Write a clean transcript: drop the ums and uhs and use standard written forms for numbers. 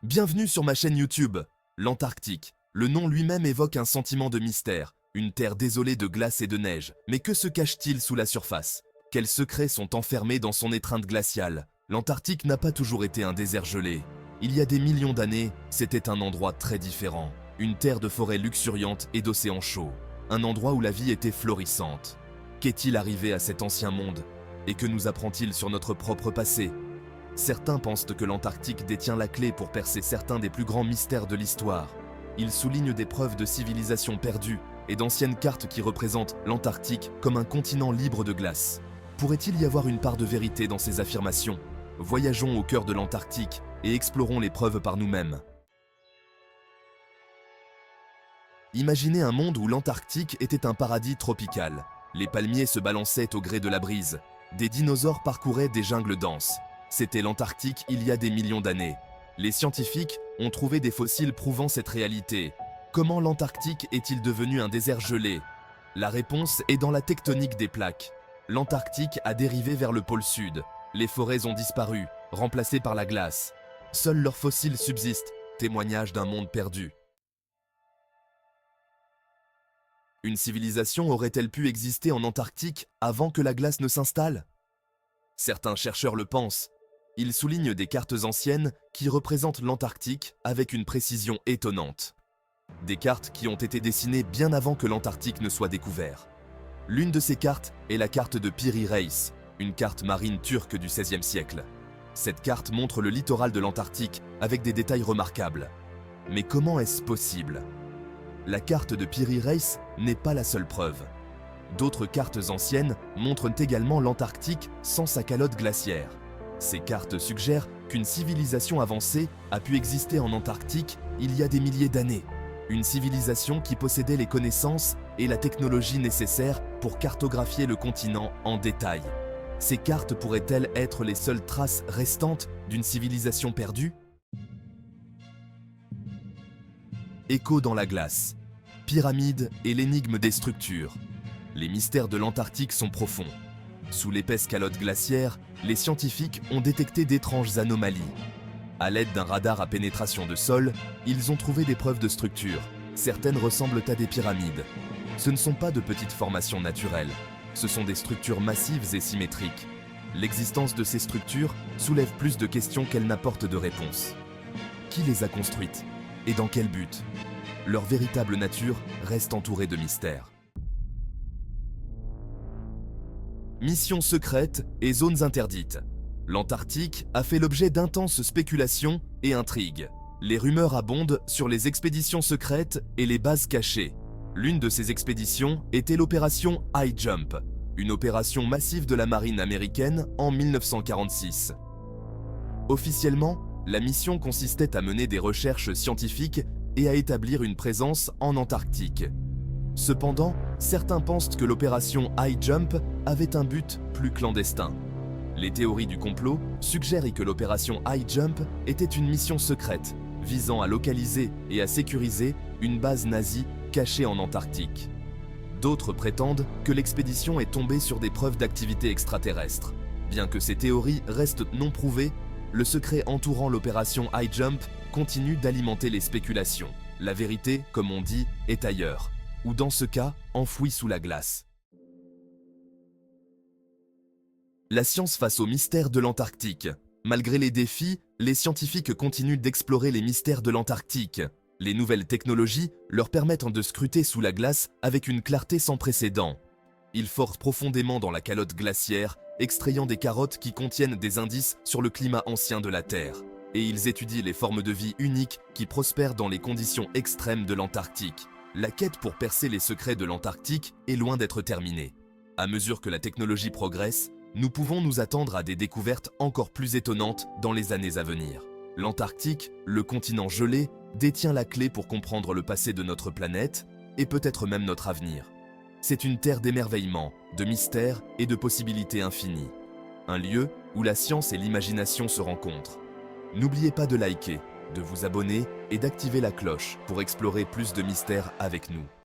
Bienvenue sur ma chaîne YouTube, l'Antarctique. Le nom lui-même évoque un sentiment de mystère, une terre désolée de glace et de neige. Mais que se cache-t-il sous la surface? Quels secrets sont enfermés dans son étreinte glaciale? L'Antarctique n'a pas toujours été un désert gelé. Il y a des millions d'années, c'était un endroit très différent. Une terre de forêts luxuriantes et d'océans chauds. Un endroit où la vie était florissante. Qu'est-il arrivé à cet ancien monde? Et que nous apprend-il sur notre propre passé? Certains pensent que l'Antarctique détient la clé pour percer certains des plus grands mystères de l'histoire. Ils soulignent des preuves de civilisation perdues et d'anciennes cartes qui représentent l'Antarctique comme un continent libre de glace. Pourrait-il y avoir une part de vérité dans ces affirmations? Voyageons au cœur de l'Antarctique et explorons les preuves par nous-mêmes. Imaginez un monde où l'Antarctique était un paradis tropical. Les palmiers se balançaient au gré de la brise. Des dinosaures parcouraient des jungles denses. C'était l'Antarctique il y a des millions d'années. Les scientifiques ont trouvé des fossiles prouvant cette réalité. Comment l'Antarctique est-il devenu un désert gelé? La réponse est dans la tectonique des plaques. L'Antarctique a dérivé vers le pôle sud. Les forêts ont disparu, remplacées par la glace. Seuls leurs fossiles subsistent, témoignage d'un monde perdu. Une civilisation aurait-elle pu exister en Antarctique avant que la glace ne s'installe? Certains chercheurs le pensent. Ils soulignent des cartes anciennes qui représentent l'Antarctique avec une précision étonnante. Des cartes qui ont été dessinées bien avant que l'Antarctique ne soit découvert. L'une de ces cartes est la carte de Piri Reis, une carte marine turque du XVIe siècle. Cette carte montre le littoral de l'Antarctique avec des détails remarquables. Mais comment est-ce possible? La carte de Piri Reis n'est pas la seule preuve. D'autres cartes anciennes montrent également l'Antarctique sans sa calotte glaciaire. Ces cartes suggèrent qu'une civilisation avancée a pu exister en Antarctique il y a des milliers d'années. Une civilisation qui possédait les connaissances et la technologie nécessaires pour cartographier le continent en détail. Ces cartes pourraient-elles être les seules traces restantes d'une civilisation perdue? Écho dans la glace. Pyramides et l'énigme des structures. Les mystères de l'Antarctique sont profonds. Sous l'épaisse calotte glaciaire, les scientifiques ont détecté d'étranges anomalies. À l'aide d'un radar à pénétration de sol, ils ont trouvé des preuves de structures. Certaines ressemblent à des pyramides. Ce ne sont pas de petites formations naturelles. Ce sont des structures massives et symétriques. L'existence de ces structures soulève plus de questions qu'elle n'apporte de réponses. Qui les a construites? Et dans quel but? Leur véritable nature reste entourée de mystères. Missions secrètes et zones interdites. L'Antarctique a fait l'objet d'intenses spéculations et intrigues. Les rumeurs abondent sur les expéditions secrètes et les bases cachées. L'une de ces expéditions était l'opération High Jump, une opération massive de la marine américaine en 1946. Officiellement, la mission consistait à mener des recherches scientifiques et à établir une présence en Antarctique. Cependant, certains pensent que l'opération High Jump avait un but plus clandestin. Les théories du complot suggèrent que l'opération High Jump était une mission secrète visant à localiser et à sécuriser une base nazie cachée en Antarctique. D'autres prétendent que l'expédition est tombée sur des preuves d'activité extraterrestre. Bien que ces théories restent non prouvées, le secret entourant l'opération High Jump continue d'alimenter les spéculations. La vérité, comme on dit, est ailleurs, ou dans ce cas, enfouie sous la glace. La science face aux mystères de l'Antarctique. Malgré les défis, les scientifiques continuent d'explorer les mystères de l'Antarctique. Les nouvelles technologies leur permettent de scruter sous la glace avec une clarté sans précédent. Ils forcent profondément dans la calotte glaciaire, extrayant des carottes qui contiennent des indices sur le climat ancien de la Terre. Et ils étudient les formes de vie uniques qui prospèrent dans les conditions extrêmes de l'Antarctique. La quête pour percer les secrets de l'Antarctique est loin d'être terminée. À mesure que la technologie progresse, nous pouvons nous attendre à des découvertes encore plus étonnantes dans les années à venir. L'Antarctique, le continent gelé, détient la clé pour comprendre le passé de notre planète et peut-être même notre avenir. C'est une terre d'émerveillement, de mystères et de possibilités infinies. Un lieu où la science et l'imagination se rencontrent. N'oubliez pas de liker, de vous abonner et d'activer la cloche pour explorer plus de mystères avec nous.